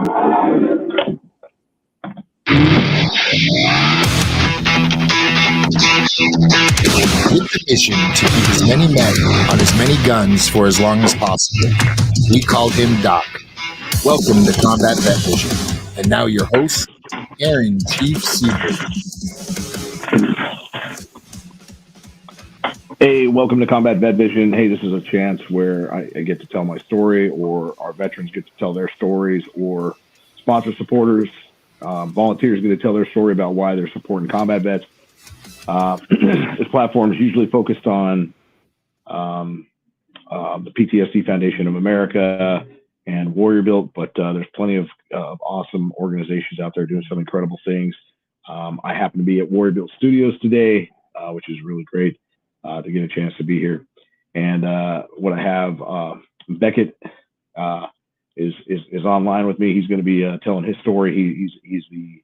With the mission to keep as many men on as many guns for as long as possible, we called him Doc. Welcome to Combat Vet Vision. And now your host, Aaron Chief Siebert. Hey, welcome to Combat Vet Vision. Hey, this is a chance where I get to tell my story, or our veterans get to tell their stories, or sponsor supporters, volunteers get to tell their story about why they're supporting combat vets. This platform is usually focused on the PTSD Foundation of America and Warrior Built, but there's plenty of awesome organizations out there doing some incredible things. I happen to be at Warrior Built Studios today, which is really great to get a chance to be here. And what I have, Beckett is online with me. He's going to be telling his story. He's the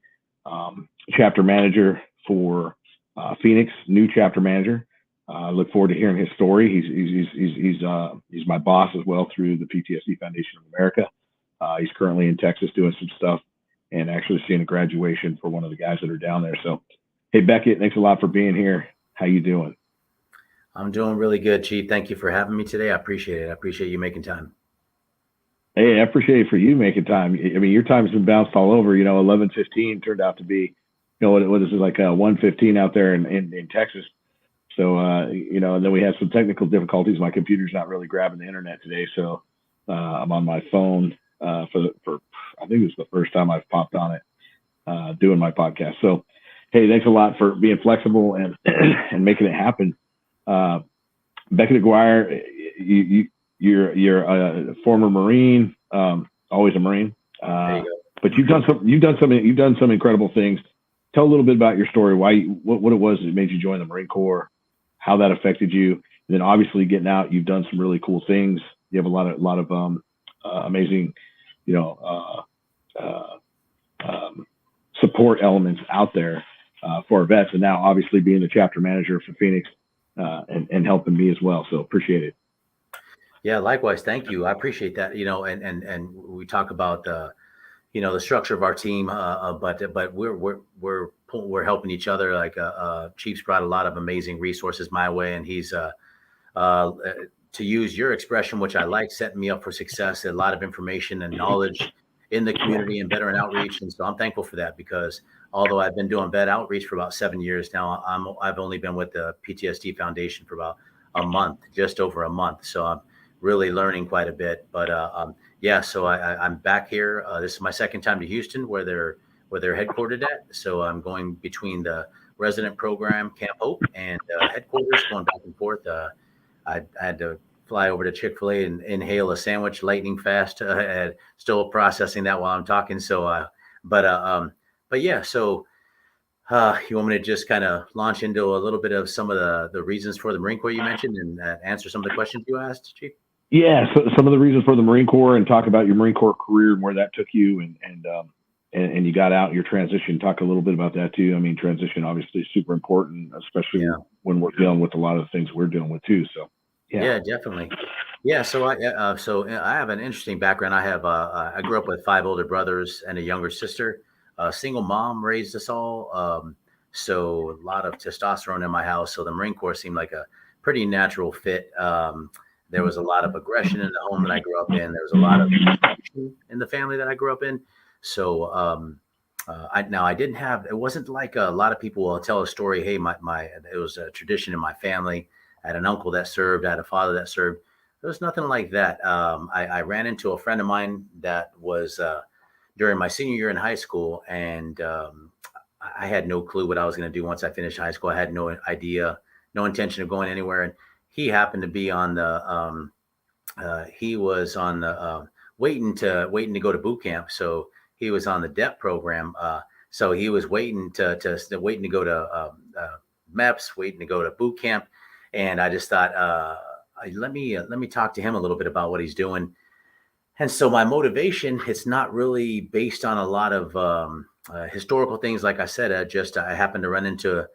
chapter manager for Phoenix, new chapter manager. I look forward to hearing his story. He's my boss as well through the PTSD Foundation of America. He's currently in Texas doing some stuff and actually seeing a graduation for one of the guys that are down there. So, hey, Beckett, thanks a lot for being here. How you doing? I'm doing really good, Chief. Thank you for having me today. I appreciate it. I appreciate you making time. Hey, I appreciate it for you making time. I mean, your time's been bounced all over. 11:15 turned out to be, what is it, like 1:15 out there in Texas. So, and then we had some technical difficulties. My computer's not really grabbing the internet today. So I'm on my phone for I think it was the first time I've popped on it doing my podcast. So, hey, thanks a lot for being flexible and and making it happen. Beckett Aguirre, you're a former Marine, always a Marine, but you've done some incredible things. Tell a little bit about your story, what it was that made you join the Marine Corps, how that affected you, and then obviously getting out, you've done some really cool things. You have a lot of amazing, support elements out there for our vets, and now obviously being the chapter manager for Phoenix. And helping me as well. So appreciate it. Yeah, likewise. Thank you. I appreciate that. And we talk about the structure of our team, but we're helping each other. Like Chief's brought a lot of amazing resources my way, and he's to use your expression, which I like, setting me up for success. A lot of information and knowledge in the community and veteran outreach, and so I'm thankful for that, because although I've been doing vet outreach for about 7 years now, I've only been with the PTSD Foundation for about a month, just over a month. So I'm really learning quite a bit. But so I'm back here. This is my second time to Houston, where they're headquartered at. So I'm going between the resident program, Camp Hope, and headquarters, going back and forth. I had to fly over to Chick-fil-A and inhale a sandwich lightning fast. Still processing that while I'm talking. So, but yeah, so you want me to just kind of launch into a little bit of some of the reasons for the Marine Corps you mentioned, and answer some of the questions you asked, Chief? Yeah, so some of the reasons for the Marine Corps, and talk about your Marine Corps career and where that took you, and you got out, your transition. Talk a little bit about that too. I mean, transition obviously is super important, especially when we're dealing with a lot of the things we're dealing with too. So yeah, definitely. Yeah, so I have an interesting background. I grew up with 5 older brothers and a younger sister. A single mom raised us all. So a lot of testosterone in my house. So the Marine Corps seemed like a pretty natural fit. There was a lot of aggression in the home that I grew up in. There was a lot of dysfunction in the family that I grew up in. So I didn't have, it wasn't like a lot of people will tell a story. Hey, it was a tradition in my family. I had an uncle that served. I had a father that served. There was nothing like that. I ran into a friend of mine that was during my senior year in high school, and I had no clue what I was going to do once I finished high school. I had no idea, no intention of going anywhere. And he happened to be on the waiting to go to boot camp. So he was on the DEP program. So he was waiting to go to MEPS, waiting to go to boot camp. And I just thought, let me talk to him a little bit about what he's doing. And so my motivation, it's not really based on a lot of historical things. Like I said, I happened to run into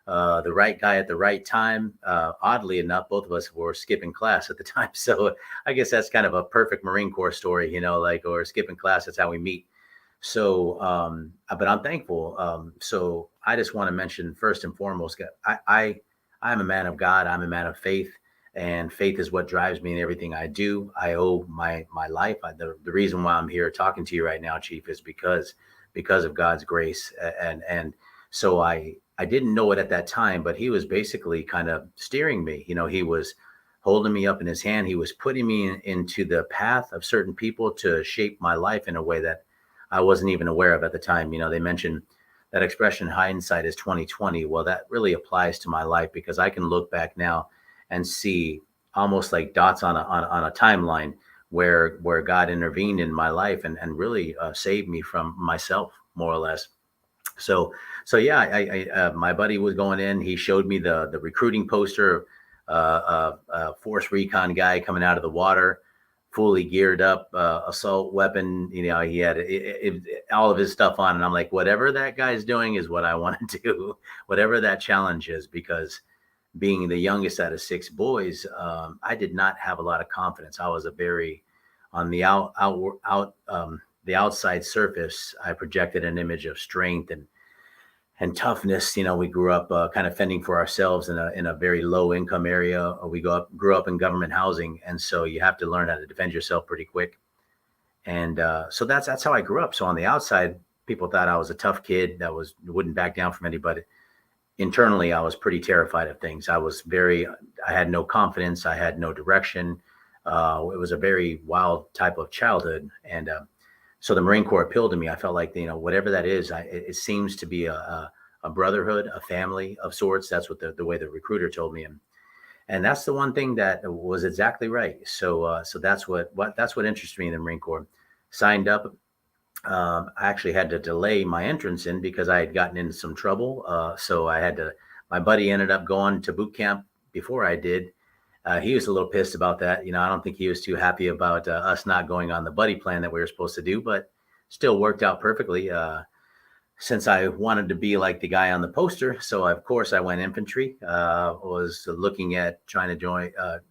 the right guy at the right time. Oddly enough, both of us were skipping class at the time. So I guess that's kind of a perfect Marine Corps story, or skipping class. That's how we meet. But I'm thankful. So I just want to mention first and foremost, I'm a man of God. I'm a man of faith, and faith is what drives me in everything I do. I owe my life. The reason why I'm here talking to you right now, Chief, is because of God's grace. And so I didn't know it at that time, but He was basically kind of steering me. He was holding me up in His hand. He was putting me into the path of certain people to shape my life in a way that I wasn't even aware of at the time. They mentioned that expression, hindsight is 2020. Well, that really applies to my life, because I can look back now and see almost like dots on a timeline where God intervened in my life and really saved me from myself, more or less. So yeah, my buddy was going in. He showed me the recruiting poster, force recon guy coming out of the water, fully geared up, assault weapon. He had all of his stuff on, and I'm like, whatever that guy's doing is what I want to do, whatever that challenge is, because being the youngest out of six boys, I did not have a lot of confidence. I was a very on the the outside surface. I projected an image of strength and toughness. We grew up kind of fending for ourselves in a very low income area. We grew up in government housing, and so you have to learn how to defend yourself pretty quick. And so that's how I grew up. So on the outside, people thought I was a tough kid that wouldn't back down from anybody. Internally, I was pretty terrified of things. I had no confidence. I had no direction. It was a very wild type of childhood. And so the Marine Corps appealed to me. I felt like, whatever that is, it seems to be a brotherhood, a family of sorts. That's what the way the recruiter told me. And that's the one thing that was exactly right. So that's what interested me in the Marine Corps. Signed up. I actually had to delay my entrance in because I had gotten into some trouble. So my buddy ended up going to boot camp before I did. He was a little pissed about that. I don't think he was too happy about us not going on the buddy plan that we were supposed to do, but still worked out perfectly since I wanted to be like the guy on the poster. So, of course, I went infantry, was looking at trying to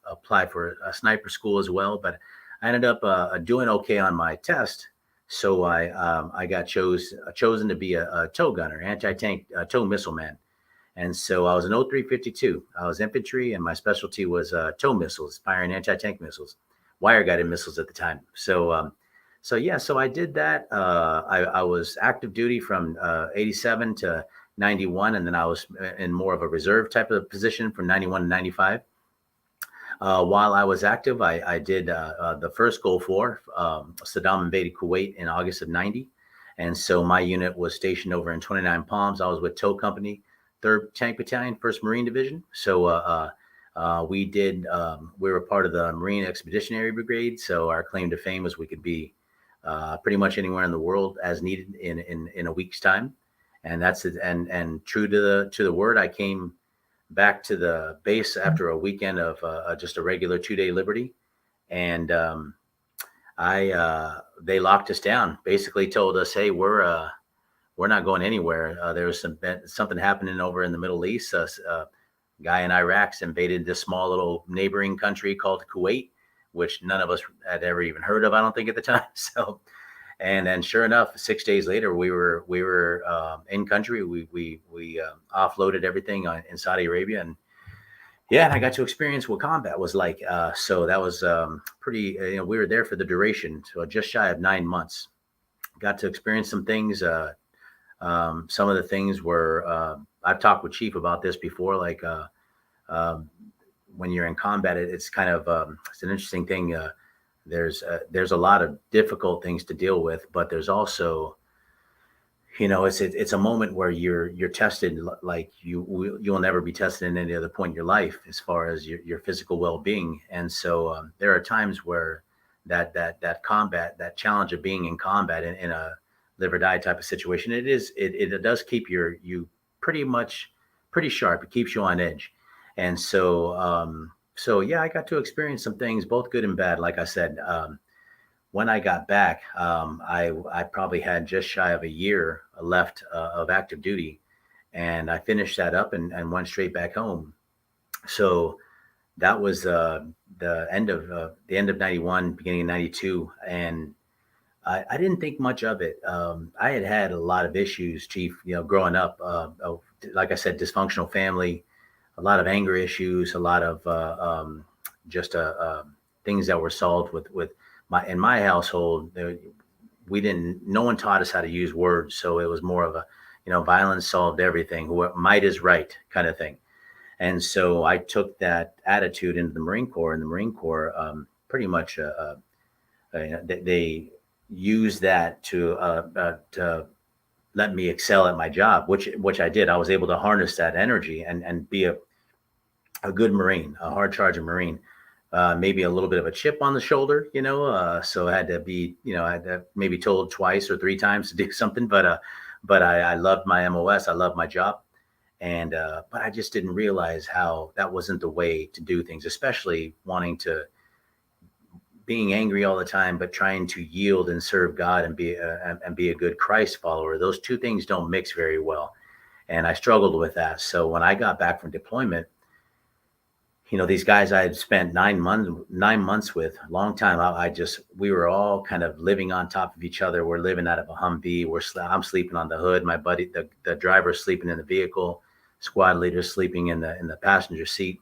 apply for a sniper school as well. But I ended up doing okay on my test. So I got chosen to be a tow gunner, anti-tank tow missile man. And so I was an 0352. I was infantry, and my specialty was tow missiles, firing anti-tank missiles, wire-guided missiles at the time. So I did that. I was active duty from 87 to 91, and then I was in more of a reserve type of position from 91 to 95. While I was active, I did the first Gulf War. Saddam invaded Kuwait in August of 90. And so my unit was stationed over in 29 Palms. I was with Tow Company, 3rd Tank Battalion, 1st Marine Division. So we were part of the Marine Expeditionary Brigade. So our claim to fame was we could be pretty much anywhere in the world as needed in a week's time. And that's it. And true to the word, I came back to the base after a weekend of just a regular 2-day liberty. And they locked us down, basically told us, hey, we're not going anywhere. There was something happening over in the Middle East. A guy in Iraq invaded this small little neighboring country called Kuwait, which none of us had ever even heard of, I don't think, at the time. So, and then sure enough, 6 days later, we were in country. We offloaded everything in Saudi Arabia, and and I got to experience what combat was like. So that was pretty. We were there for the duration, so just shy of 9 months. Got to experience some things. Some of the things were I've talked with Chief about this before. Like when you're in combat, it's kind of it's an interesting thing. There's a lot of difficult things to deal with, but there's also, it's a moment where you're tested like you'll never be tested in any other point in your life as far as your physical well-being. And so there are times where that combat, that challenge of being in combat in a live or die type of situation, it does keep you pretty sharp. It keeps you on edge. And so I got to experience some things, both good and bad. Like I said, when I got back, I probably had just shy of a year left of active duty, and I finished that up and went straight back home. So that was the end of 91, beginning of 92, and I didn't think much of it. I had a lot of issues, Chief, growing up. Like I said, dysfunctional family, a lot of anger issues, a lot of just things that were solved with in my household. No one taught us how to use words. So it was more of a, violence solved everything. Might is right kind of thing. And so I took that attitude into the Marine Corps, and the Marine Corps pretty much they use that to let me excel at my job, which I did. I was able to harness that energy and be a good Marine, a hard charging Marine. Maybe a little bit of a chip on the shoulder, so I had to be, I had to maybe told twice or three times to do something, but I loved my MOS. I loved my job. And, but I just didn't realize how that wasn't the way to do things, especially being angry all the time, but trying to yield and serve God and be a good Christ follower. Those two things don't mix very well. And I struggled with that. So when I got back from deployment, these guys I had spent 9 months with, a long time. We were all kind of living on top of each other. We're living out of a Humvee. I'm sleeping on the hood. My buddy, the driver's sleeping in the vehicle. Squad leader's sleeping in the passenger seat.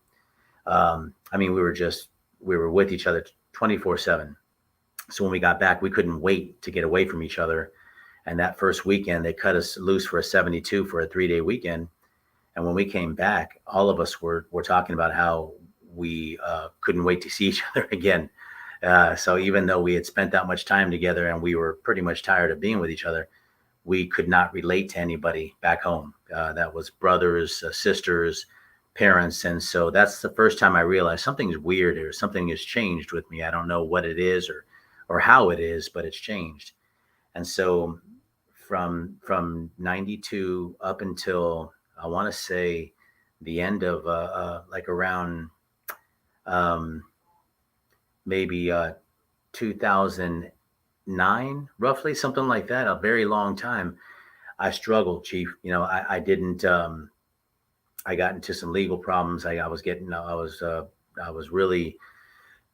We were with each other 24/7. So when we got back, we couldn't wait to get away from each other. And that first weekend, they cut us loose for a 72 for a 3-day weekend. And when we came back, all of us were talking about how we couldn't wait to see each other again. So even though we had spent that much time together and we were pretty much tired of being with each other, we could not relate to anybody back home. That was brothers, sisters, parents. And so that's the first time I realized something's weird or something has changed with me. I don't know what it is or how it is, but it's changed. And so from 92 up until, I want to say, the end of like around maybe 2009, roughly, something like that, a very long time, I struggled, Chief. I didn't, I got into some legal problems. I was really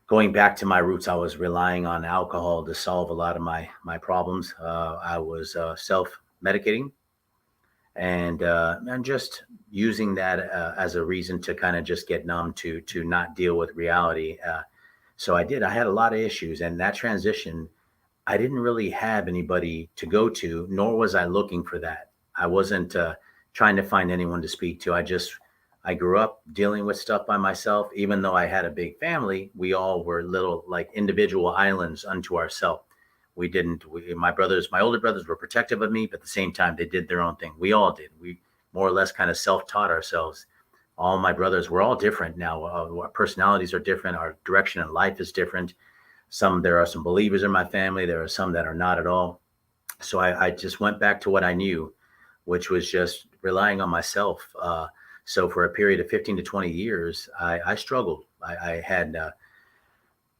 going back to my roots. I was relying on alcohol to solve a lot of my problems. I was self-medicating and just using that as a reason to kind of just get numb, to not deal with reality. So I had a lot of issues, and that transition, I didn't really have anybody to go to, nor was I looking for that. I wasn't trying to find anyone to speak to. I grew up dealing with stuff by myself. Even though I had a big family, we all were little like individual islands unto ourselves. My older brothers were protective of me, but at the same time, they did their own thing. We all did. We more or less kind of self-taught ourselves. All my brothers were all different now. Our personalities are different. Our direction in life is different. There are some believers in my family. There are some that are not at all. So I just went back to what I knew, which was just relying on myself. So for a period of 15 to 20 years, I struggled. I had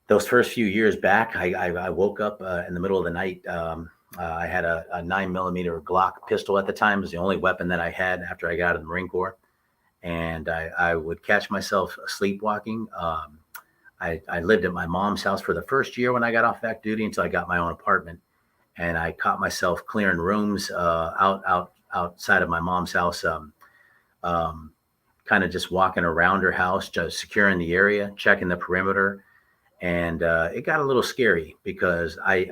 those first few years back, I woke up in the middle of the night. I had a 9mm Glock pistol at the time. It was the only weapon that I had after I got out of the Marine Corps. And I would catch myself sleepwalking. I lived at my mom's house for the first year when I got off active duty until I got my own apartment. And I caught myself clearing rooms outside of my mom's house, kind of just walking around her house, just securing the area, checking the perimeter. And it got a little scary because I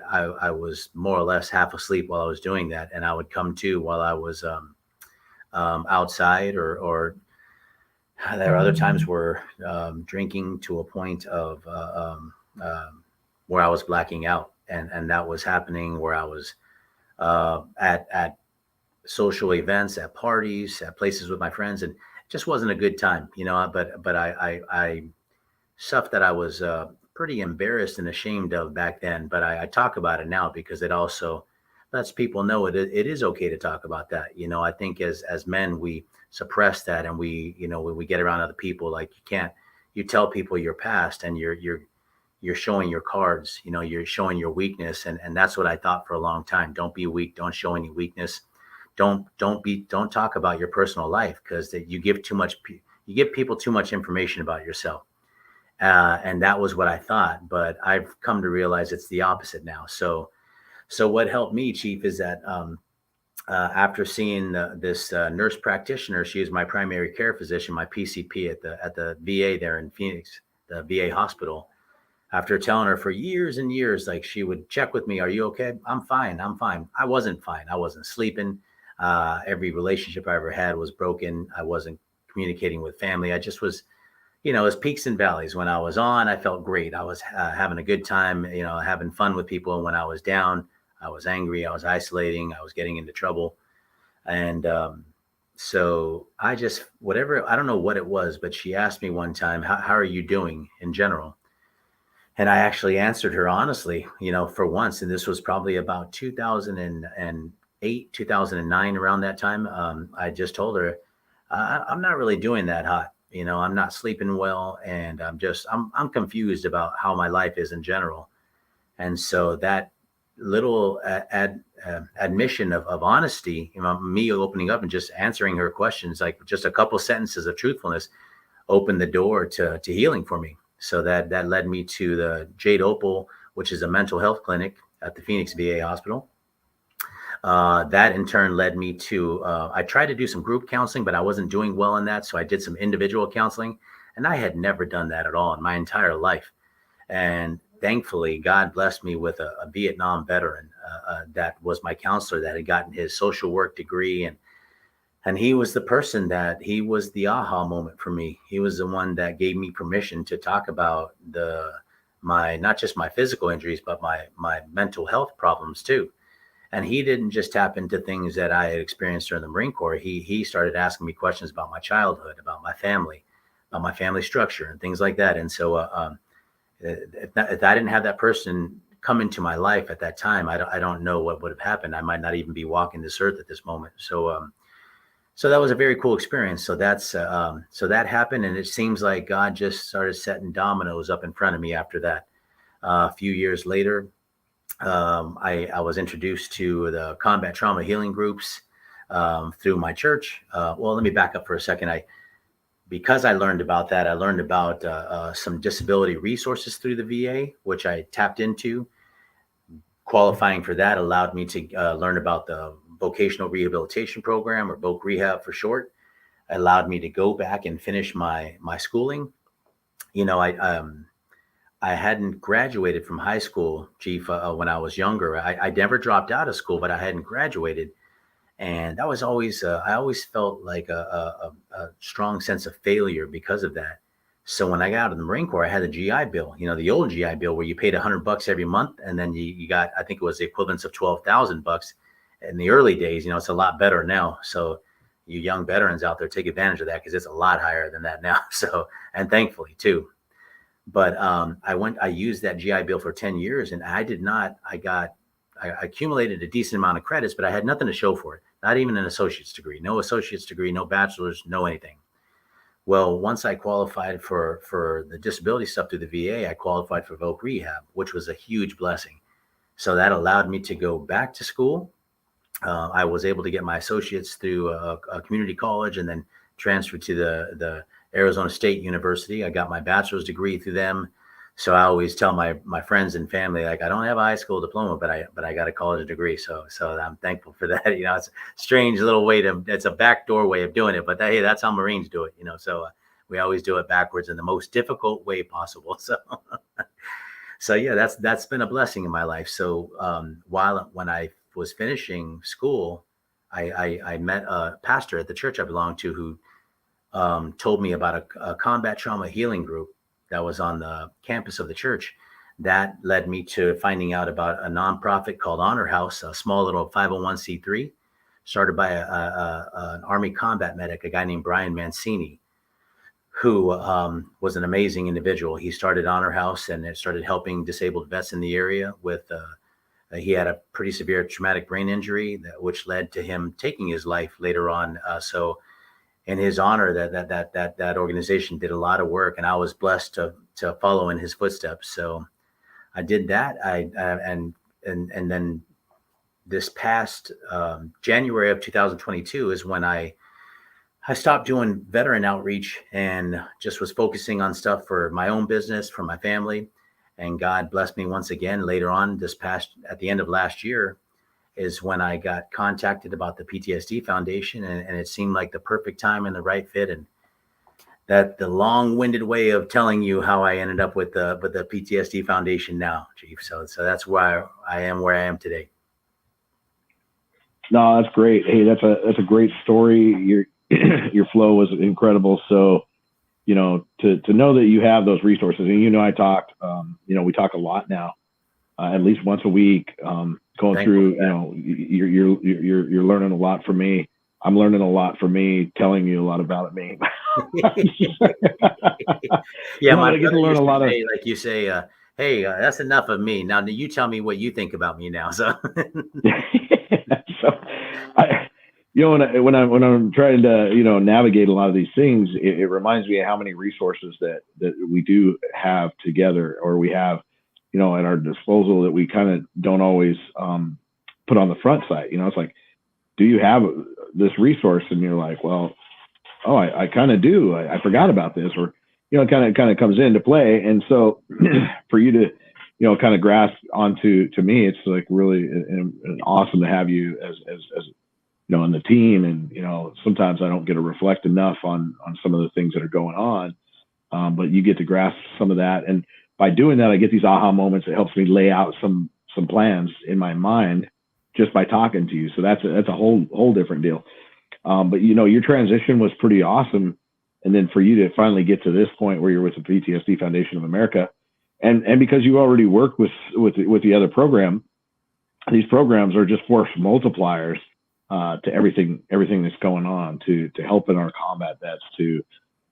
was more or less half asleep while I was doing that. And I would come to while I was outside, or there are other times where drinking to a point of where I was blacking out. And that was happening where I was at social events, at parties, at places with my friends, and it just wasn't a good time, but I stuff that I was pretty embarrassed and ashamed of back then, but I talk about it now because it also lets people know it is okay to talk about that. I think as men, we suppress that, and when we get around other people, like you tell people your past, and you're showing your cards, you're showing your weakness. And that's what I thought for a long time. Don't be weak. Don't show any weakness. Don't talk about your personal life, because you give people too much information about yourself. And that was what I thought, but I've come to realize it's the opposite now. So So what helped me, Chief, is that after seeing this nurse practitioner, she was my primary care physician, my PCP at the VA there in Phoenix, the VA hospital. After telling her for years and years, like she would check with me, "Are you okay?" "I'm fine. I'm fine." I wasn't fine. I wasn't sleeping. Every relationship I ever had was broken. I wasn't communicating with family. I just was, it was peaks and valleys. When I was on, I felt great. I was having a good time, having fun with people. And when I was down, I was angry. I was isolating. I was getting into trouble. And so I just, whatever, I don't know what it was, but she asked me one time, how are you doing in general? And I actually answered her honestly, for once. And this was probably about 2008, 2009, around that time. I just told her, I'm not really doing that hot. I'm not sleeping well. And I'm confused about how my life is in general. And so that little admission of honesty, me opening up and just answering her questions, like just a couple sentences of truthfulness, opened the door to healing for me. So that led me to the Jade Opal, which is a mental health clinic at the Phoenix VA hospital. That in turn led me to, I tried to do some group counseling, but I wasn't doing well in that. So I did some individual counseling, and I had never done that at all in my entire life. And thankfully, God blessed me with a Vietnam veteran that was my counselor, that had gotten his social work degree. And he was he was the aha moment for me. He was the one that gave me permission to talk about not just my physical injuries, but my mental health problems too. And he didn't just tap into things that I had experienced during the Marine Corps. He started asking me questions about my childhood, about my family structure and things like that. And so if I didn't have that person come into my life at that time, I don't know what would have happened. I might not even be walking this earth at this moment. So that was a very cool experience. So so that happened, and it seems like God just started setting dominoes up in front of me after that. A few years later, I was introduced to the combat trauma healing groups through my church. Well, let me back up for a second. Because I learned about that, I learned about some disability resources through the VA, which I tapped into. Qualifying for that allowed me to learn about the vocational rehabilitation program, or VOC rehab for short. It allowed me to go back and finish my schooling. I hadn't graduated from high school, Chief, when I was younger. I never dropped out of school, but I hadn't graduated. And that was always, I always felt like a strong sense of failure because of that. So when I got out of the Marine Corps, I had the GI Bill, the old GI Bill where you paid $100 every month. And then you got, I think it was the equivalence of $12,000 in the early days. It's a lot better now. So you young veterans out there, take advantage of that, because it's a lot higher than that now. So, and thankfully too. But I used that GI Bill for 10 years, and I accumulated a decent amount of credits, but I had nothing to show for it. Not even an associate's degree, no bachelor's, no anything. Well, once I qualified for the disability stuff through the VA, I qualified for VOC rehab, which was a huge blessing. So that allowed me to go back to school. I was able to get my associates through a community college, and then transferred to the Arizona State University. I got my bachelor's degree through them. So I always tell my friends and family, like, I don't have a high school diploma, but I got a college degree. So I'm thankful for that. It's a strange little way it's a backdoor way of doing it, but hey, that's how Marines do it. So we always do it backwards in the most difficult way possible. So yeah, that's been a blessing in my life. So when I was finishing school, I met a pastor at the church I belonged to who told me about a combat trauma healing group that was on the campus of the church. That led me to finding out about a nonprofit called Honor House, a small little 501c3, started by an Army combat medic, a guy named Brian Mancini, who was an amazing individual. He started Honor House, and it started helping disabled vets in the area with, he had a pretty severe traumatic brain injury, which led to him taking his life later on. So in his honor, that organization did a lot of work, and I was blessed to follow in his footsteps. So I did that. And then this past January of 2022 is when I stopped doing veteran outreach and just was focusing on stuff for my own business, for my family. And God blessed me once again later on at the end of last year is when I got contacted about the PTSD Foundation, and it seemed like the perfect time and the right fit. And that the long-winded way of telling you how I ended up with the PTSD Foundation now, Chief. So that's why I am where I am today. No, that's great. Hey, that's a great story. Your flow was incredible. So, to know that you have those resources, and I talked, we talk a lot now, at least once a week, going through. You're learning a lot from me. I'm learning a lot from me, telling you a lot about me. Yeah, I get to learn a lot of. Like you say, hey, that's enough of me. Now you tell me what you think about me now. So, so when I'm trying to navigate a lot of these things, it reminds me of how many resources that we do have together, or we have at our disposal, that we kind of don't always put on the front side. It's like, do you have this resource? And you're like, well, oh, I kind of do. I forgot about this, or it kind of comes into play. And so for you to kind of grasp onto me, it's like really an awesome to have you as on the team. And sometimes I don't get to reflect enough on some of the things that are going on, but you get to grasp some of that. And by doing that, I get these aha moments. It helps me lay out some plans in my mind just by talking to you. So that's a whole different deal. But your transition was pretty awesome. And then for you to finally get to this point where you're with the PTSD Foundation of America, and because you already work with the other program, these programs are just force multipliers to everything that's going on, to helping our combat vets, to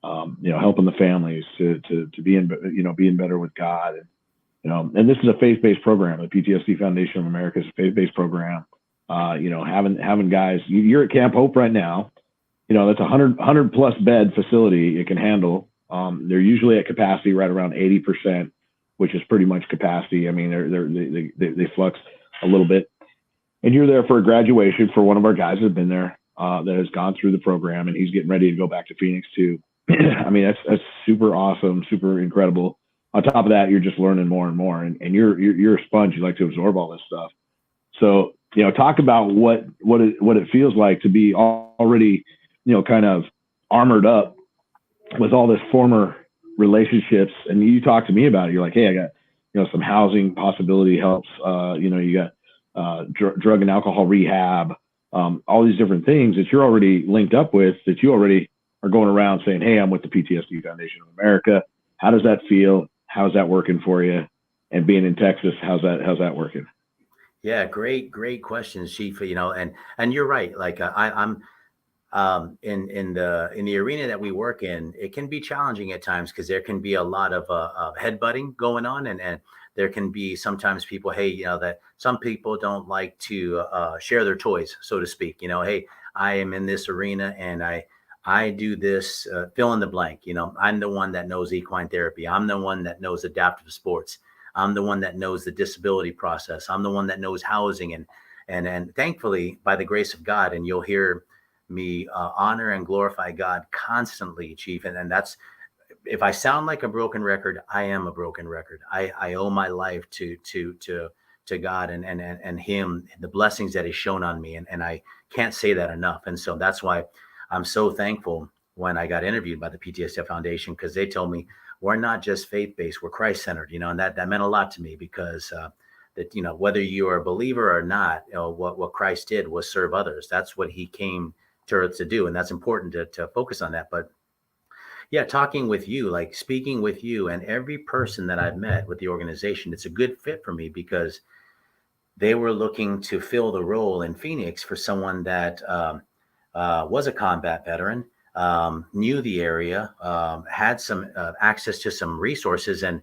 helping the families, to being better with God. And this is a faith-based program. The PTSD Foundation of America is a faith-based program. Having guys, you're at Camp Hope right now. That's a 100 plus bed facility it can handle. They're usually at capacity right around 80%, which is pretty much capacity. I mean, they flux a little bit. And you're there for a graduation for one of our guys that has been there, that has gone through the program, and he's getting ready to go back to Phoenix too. I mean, that's super awesome, super incredible. On top of that, you're just learning more and more, and you're a sponge. You like to absorb all this stuff. So, talk about what it feels like to be already, kind of armored up with all this former relationships. And you talk to me about it. You're like, hey, I got, some housing possibility helps. You got drug and alcohol rehab, all these different things that you're already linked up with, that you already are going around saying, hey, I'm with the PTSD Foundation of America. How does that feel? How's that working for you? And being in Texas, how's that working? Yeah, great questions, Chief. And you're right. Like I'm in the arena that we work in, it can be challenging at times because there can be a lot of headbutting going on, and there can be sometimes people, hey, that some people don't like to share their toys, so to speak. Hey, I am in this arena and I do this, fill in the blank. I'm the one that knows equine therapy. I'm the one that knows adaptive sports. I'm the one that knows the disability process. I'm the one that knows housing, and thankfully, by the grace of God, and you'll hear me honor and glorify God constantly, Chief. And that's, if I sound like a broken record, I am a broken record. I owe my life to God and Him, the blessings that He's shown on me, and I can't say that enough. And so that's why I'm so thankful when I got interviewed by the PTSD Foundation, because they told me we're not just faith-based, we're Christ-centered, and that meant a lot to me, because that whether you are a believer or not, what Christ did was serve others. That's what He came to earth to do, and that's important to focus on that. But yeah, talking with you, like speaking with you and every person that I've met with the organization, it's a good fit for me, because they were looking to fill the role in Phoenix for someone that was a combat veteran, knew the area, had some access to some resources, and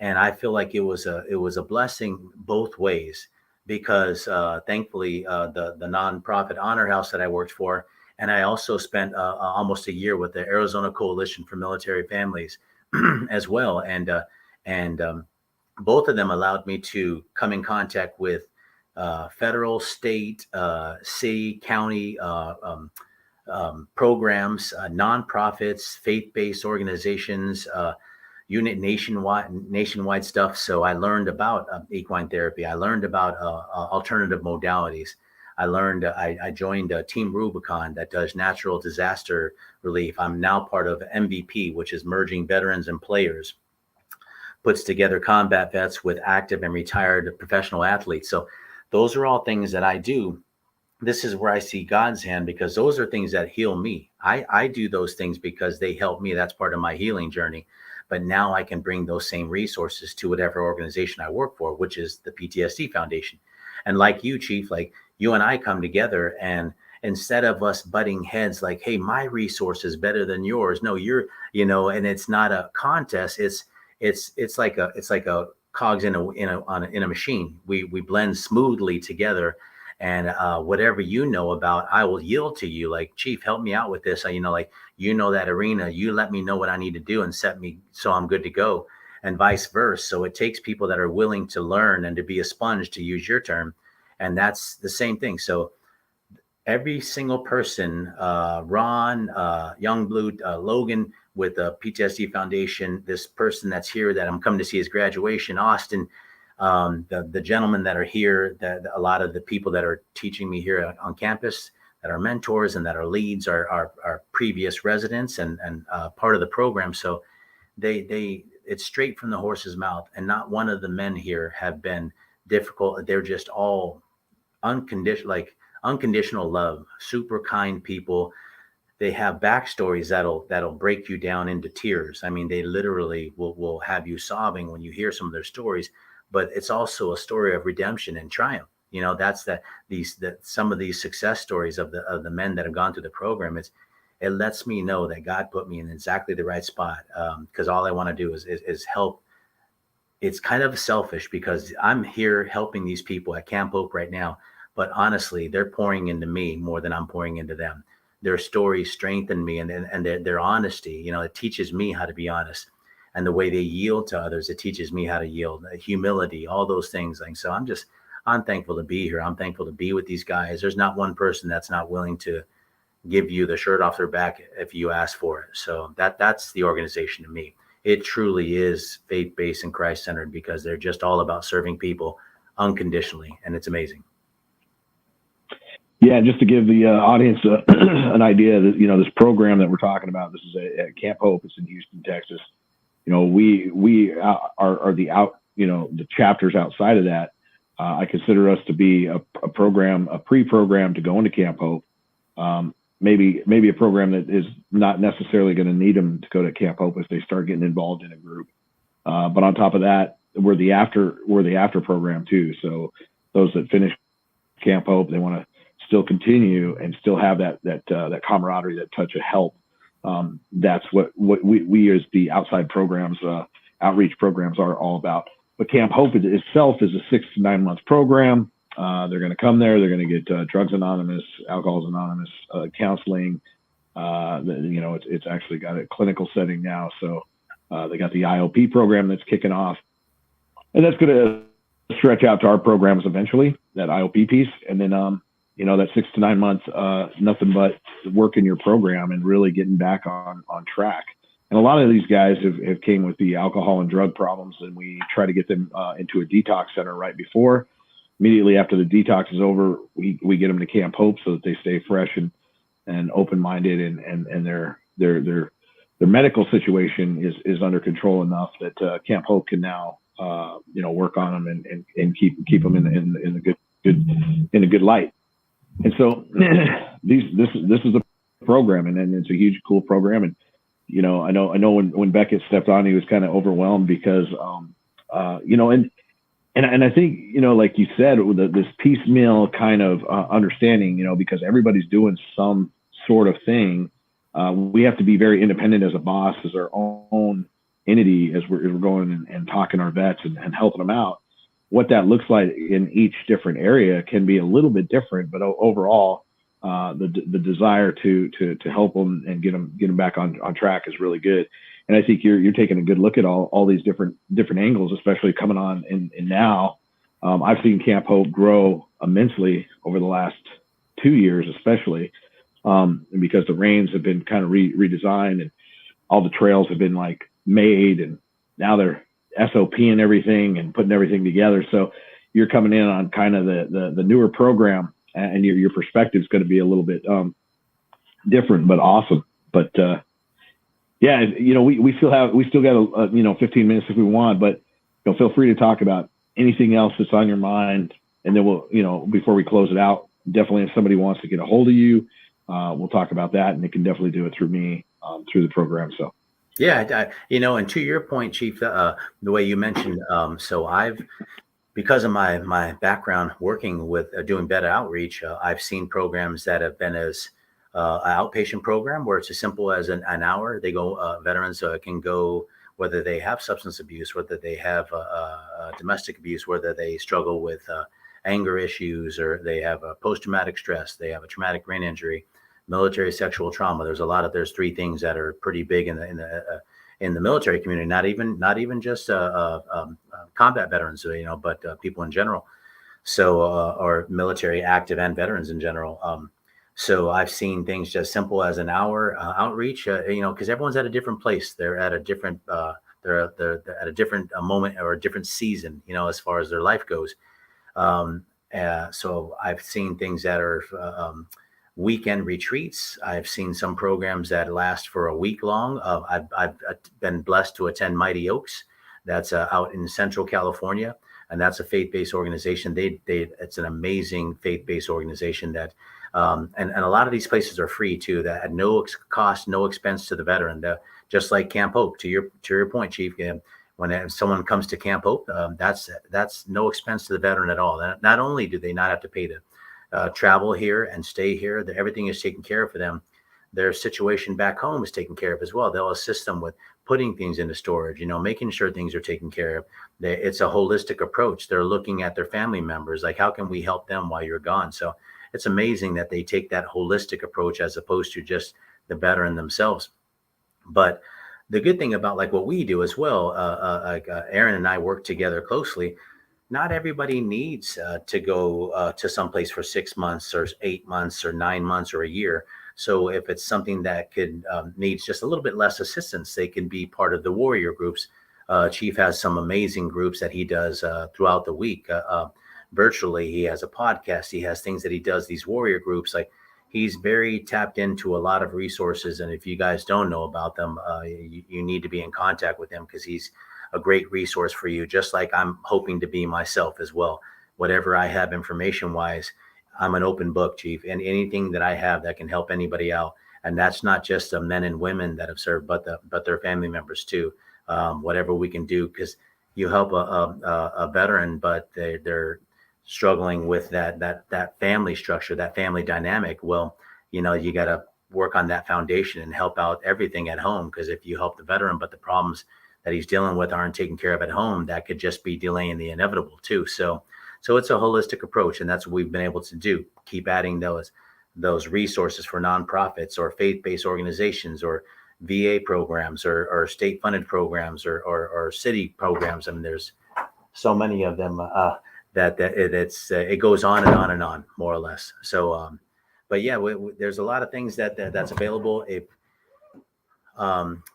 I feel like it was a blessing both ways, because thankfully the nonprofit Honor House that I worked for, and I also spent almost a year with the Arizona Coalition for Military Families as well, and both of them allowed me to come in contact with federal, state, city, county programs, nonprofits, faith-based organizations, unit nationwide stuff. So I learned about equine therapy. I learned about alternative modalities. I joined Team Rubicon that does natural disaster relief. I'm now part of MVP, which is merging veterans and players, puts together combat vets with active and retired professional athletes. So those are all things that I do. This is where I see God's hand, because those are things that heal me. I do those things because they help me. That's part of my healing journey. But now I can bring those same resources to whatever organization I work for, which is the PTSD Foundation. And like you, Chief, like you and I come together, and instead of us butting heads like, hey, my resource is better than yours. No, and it's not a contest. It's like a cogs in a machine. We blend smoothly together. And whatever you know about, I will yield to you. Like, Chief, help me out with this. That arena. You let me know what I need to do and set me so I'm good to go, and vice versa. So it takes people that are willing to learn and to be a sponge, to use your term. And that's the same thing. So every single person, Ron, Youngblood, Logan with the PTSD Foundation, this person that's here that I'm coming to see his graduation, Austin, the gentlemen that are here, a lot of the people that are teaching me here on campus, that are mentors and that are leads, are previous residents and part of the program. So it's straight from the horse's mouth, and not one of the men here have been difficult. They're just all unconditional love, super kind people. They have backstories that'll break you down into tears. I mean, they literally will have you sobbing when you hear some of their stories. But it's also a story of redemption and triumph. That's some of these success stories of the men that have gone through the program. It lets me know that God put me in exactly the right spot, because all I want to do is help. It's kind of selfish because I'm here helping these people at Camp Hope right now, but honestly, they're pouring into me more than I'm pouring into them. Their stories strengthen me, and their honesty. It teaches me how to be honest. And the way they yield to others, it teaches me how to yield, humility, all those things. Like, so I'm thankful to be here. I'm thankful to be with these guys. There's not one person that's not willing to give you the shirt off their back if you ask for it. So that's the organization to me. It truly is faith-based and Christ-centered, because they're just all about serving people unconditionally. And it's amazing. Yeah, just to give the audience an idea that, this program that we're talking about, this is at Camp Hope. It's in Houston, Texas. We are the chapters outside of that. I consider us to be a pre-program to go into Camp Hope. Maybe a program that is not necessarily going to need them to go to Camp Hope if they start getting involved in a group. But on top of that, we're the after program too. So those that finish Camp Hope, they want to still continue and still have that camaraderie, that touch of help. That's what we as the outside programs, outreach programs are all about. But Camp Hope itself is a 6 to 9 month program. They're going to come there. They're going to get Drugs Anonymous, Alcohol's Anonymous, counseling. It's actually got a clinical setting now. So they got the IOP program that's kicking off, and that's going to stretch out to our programs eventually, that IOP piece. And then that 6 to 9 months, nothing but working your program and really getting back on track. And a lot of these guys have came with the alcohol and drug problems, and we try to get them into a detox center right before. Immediately after the detox is over, we get them to Camp Hope so that they stay fresh and open-minded, and their medical situation is under control enough that Camp Hope can now work on them and keep them in a good light. And so this is a program, and it's a huge, cool program. And, I know when Beckett stepped on, he was kind of overwhelmed because, and I think, like you said, this piecemeal kind of understanding, because everybody's doing some sort of thing. We have to be very independent as a boss, as our own entity, as we're going and talking our vets and helping them out. What that looks like in each different area can be a little bit different, but overall, the desire to help them and get them back on track is really good. And I think you're taking a good look at all these different angles, especially coming on in now. I've seen Camp Hope grow immensely over the last 2 years, especially because the reins have been kind of redesigned, and all the trails have been like made, and now they're SOP and everything and putting everything together. So you're coming in on kind of the newer program, and your perspective is going to be a little bit different, but awesome. But yeah, we still got 15 minutes if we want, but feel free to talk about anything else that's on your mind, and then we'll before we close it out, definitely if somebody wants to get a hold of you, we'll talk about that, and they can definitely do it through me through the program. So yeah, and to your point, Chief, the way you mentioned, so because of my background working with doing better outreach, I've seen programs that have been as an outpatient program where it's as simple as an hour. They go, veterans can go, whether they have substance abuse, whether they have domestic abuse, whether they struggle with anger issues, or they have a post-traumatic stress, they have a traumatic brain injury, military sexual trauma. There's three things that are pretty big in the military community. Not even just combat veterans, but people in general. So or military active and veterans in general. So I've seen things just simple as an hour outreach. Because everyone's at a different place. They're at a different they're at a different moment or a different season. As far as their life goes. So I've seen things that are weekend retreats. I've seen some programs that last for a week long. I've been blessed to attend Mighty Oaks. That's out in Central California, and that's a faith-based organization. It's an amazing faith-based organization that, and a lot of these places are free too. That at no cost, no expense to the veteran. Just like Camp Hope. To your point, Chief. When someone comes to Camp Hope, that's no expense to the veteran at all. Not only do they not have to pay to travel here and stay here, everything is taken care of for them. Their situation back home is taken care of as well. They'll assist them with putting things into storage, making sure things are taken care of. It's a holistic approach. They're looking at their family members, like how can we help them while you're gone? So it's amazing that they take that holistic approach as opposed to just the veteran themselves. But the good thing about like what we do as well, Aaron and I work together closely. Not everybody needs to go to someplace for 6 months or 8 months or 9 months or a year. So if it's something that could needs just a little bit less assistance, they can be part of the warrior groups. Chief has some amazing groups that he does throughout the week. Virtually, he has a podcast. He has things that he does, these warrior groups. Like he's very tapped into a lot of resources. And if you guys don't know about them, you need to be in contact with him because he's a great resource for you, just like I'm hoping to be myself as well. Whatever I have information wise, I'm an open book, Chief, and anything that I have that can help anybody out. And that's not just the men and women that have served, but their family members too. Whatever we can do, because you help a veteran, but they're struggling with that family structure, that family dynamic. Well, you got to work on that foundation and help out everything at home. Because if you help the veteran, but the problems that he's dealing with aren't taken care of at home, that could just be delaying the inevitable too. So it's a holistic approach, and that's what we've been able to do. Keep adding those resources for nonprofits or faith-based organizations or VA programs or state-funded programs or city programs. I mean, there's so many of them that it goes on and on and on, more or less. So, but yeah, there's a lot of things that's available. If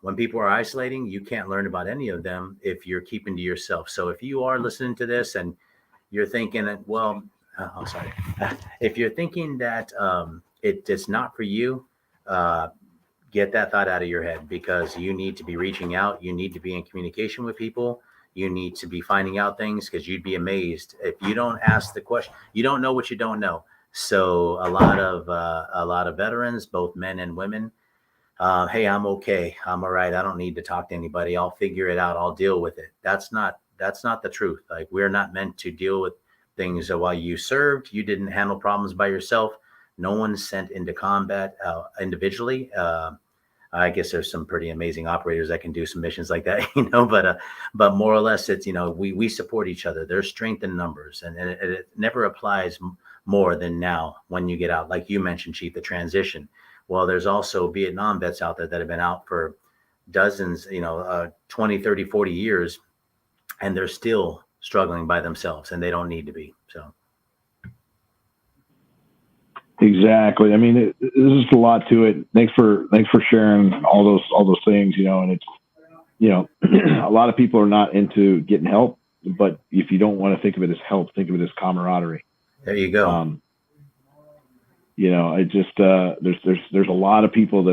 when people are isolating, you can't learn about any of them if you're keeping to yourself. So if you are listening to this and you're thinking, well, if you're thinking that it's not for you, get that thought out of your head, because you need to be reaching out. You need to be in communication with people. You need to be finding out things, because you'd be amazed if you don't ask the question. You don't know what you don't know. So a lot of veterans, both men and women, hey, I'm okay. I'm all right. I don't need to talk to anybody. I'll figure it out. I'll deal with it. That's not the truth. Like, we're not meant to deal with things while you served. You didn't handle problems by yourself. No one's sent into combat individually. I guess there's some pretty amazing operators that can do some missions like that, but more or less it's, we support each other. There's strength in numbers, and it never applies more than now when you get out. Like you mentioned, Chief, the transition. Well, there's also Vietnam vets out there that have been out for dozens, 20, 30, 40 years, and they're still struggling by themselves, and they don't need to be. So. Exactly. I mean, there's just a lot to it. Thanks for sharing all those things, and it's, you know, a lot of people are not into getting help, but if you don't want to think of it as help, think of it as camaraderie. There you go. You know, it just there's a lot of people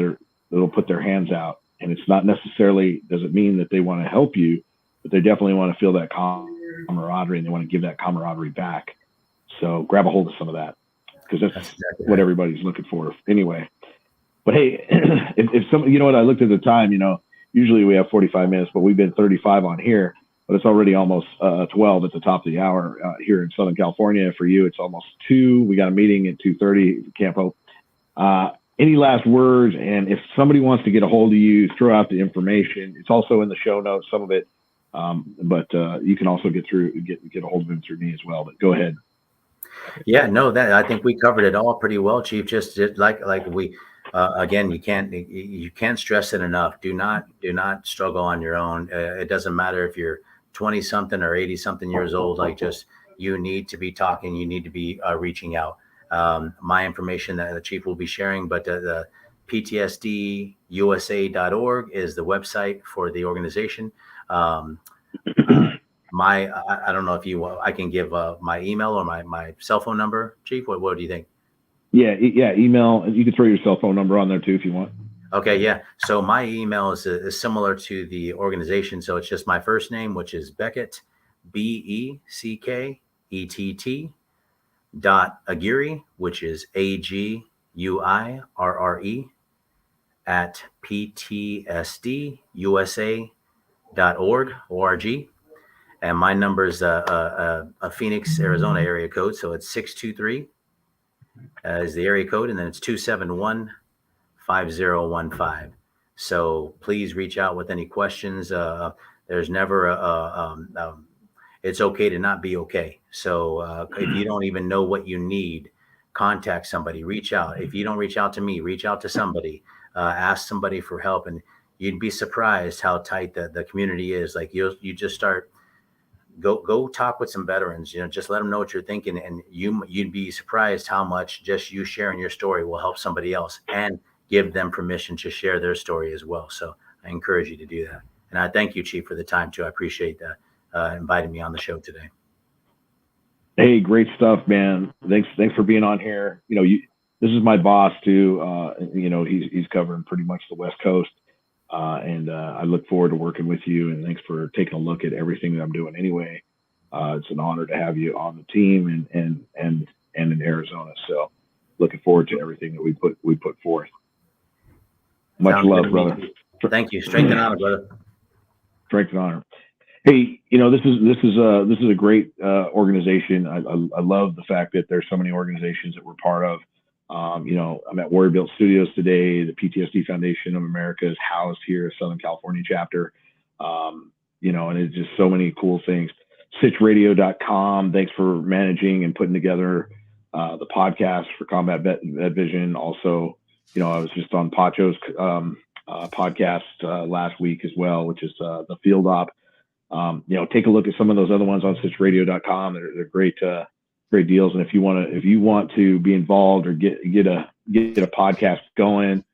that'll put their hands out, and it's not necessarily doesn't mean that they want to help you, but they definitely want to feel that camaraderie, and they want to give that camaraderie back. So grab a hold of some of that, because that's exactly what everybody's looking for anyway. But hey, if some, you know what, I looked at the time, you know, usually we have 45 minutes, but we've been 35 on here, but it's already almost 12 at the top of the hour here in Southern California. For you, it's almost 2. We got a meeting at 2:30 Camp Hope. Any last words? And if somebody wants to get a hold of you, throw out the information. It's also in the show notes, some of it, but you can also get a hold of him through me as well. But go ahead. Yeah, no, that I think we covered it all pretty well, Chief. Just like we. Again, you can't stress it enough. Do not struggle on your own. It doesn't matter if you're 20 something or 80 something years old. Like, just, you need to be talking. You need to be reaching out. My information that the Chief will be sharing, but the PTSDUSA.org is the website for the organization. I don't know if I can give my email or my cell phone number, Chief. What do you think? Yeah, email. You can throw your cell phone number on there too if you want. Okay, yeah. So my email is similar to the organization. So it's just my first name, which is Beckett, Beckett .Aguirre, which is Aguirre at PTSDUSA.org. And my number is a Phoenix, Arizona area code. So it's 623. Is the area code, and then it's 271-5015. So please reach out with any questions. There's never it's okay to not be okay. So if you don't even know what you need, contact somebody, reach out. If you don't reach out to me, reach out to somebody, ask somebody for help, and you'd be surprised how tight the community is. Like, you just start. Go talk with some veterans, you know, just let them know what you're thinking, and you'd be surprised how much just you sharing your story will help somebody else and give them permission to share their story as well. So I encourage you to do that. And I thank you, Chief, for the time too. I appreciate that, inviting me on the show today. Hey, great stuff, man. Thanks for being on here. You know, this is my boss too. You know, he's covering pretty much the West Coast. And I look forward to working with you, and thanks for taking a look at everything that I'm doing anyway. It's an honor to have you on the team and in Arizona. So looking forward to everything that we put forth. Much love, brother. Thank you. Strength and honor, brother. Strength and honor. Hey, you know, this is a great organization. I love the fact that there's so many organizations that we're part of. You know, I'm at Warrior Built Studios today. The PTSD Foundation of America is housed here at Southern California chapter. You know, and it's just so many cool things. SitchRadio.com. Thanks for managing and putting together the podcast for Combat Vet Vision. Also, you know, I was just on Pacho's podcast last week as well, which is the Field Op. You know, take a look at some of those other ones on SitchRadio.com. They're great. Great deals. And if you want to be involved or get a podcast going,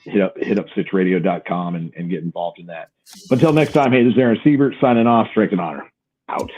hit up sitchradio.com and get involved in that. But until next time, hey, this is Aaron Siebert signing off. Strength and honor. Out.